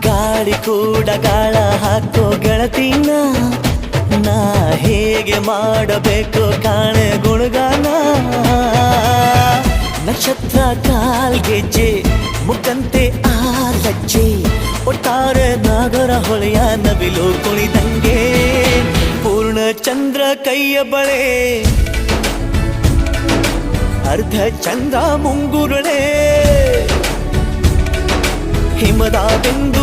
ಗಾಳಿ ಕೂಡ ಗಾಳ ಹಾಕೋ ಗೆಳತಿನ ನಾ ಹೇಗೆ ಮಾಡಬೇಕು ಕಾಣೆ ಗುಣಗಾನ ನಕ್ಷತ್ರ ಕಾಲ್ಗೆಜ್ಜೆ ಮುಖಂತೆ ಆ ಲಜ್ಜೆ ಒಟ್ಟಾರೆ ನಾಗರ ಹೊಳೆಯ ನವಿಲು ಕುಣಿದಂಗೆ ಪೂರ್ಣ ಚಂದ್ರ ಕೈಯ ಬಳೆ ಅರ್ಧ ಚಂದ್ರ ಮುಂಗುರುಳೆ ಹಿಮದ ಬಿಂದು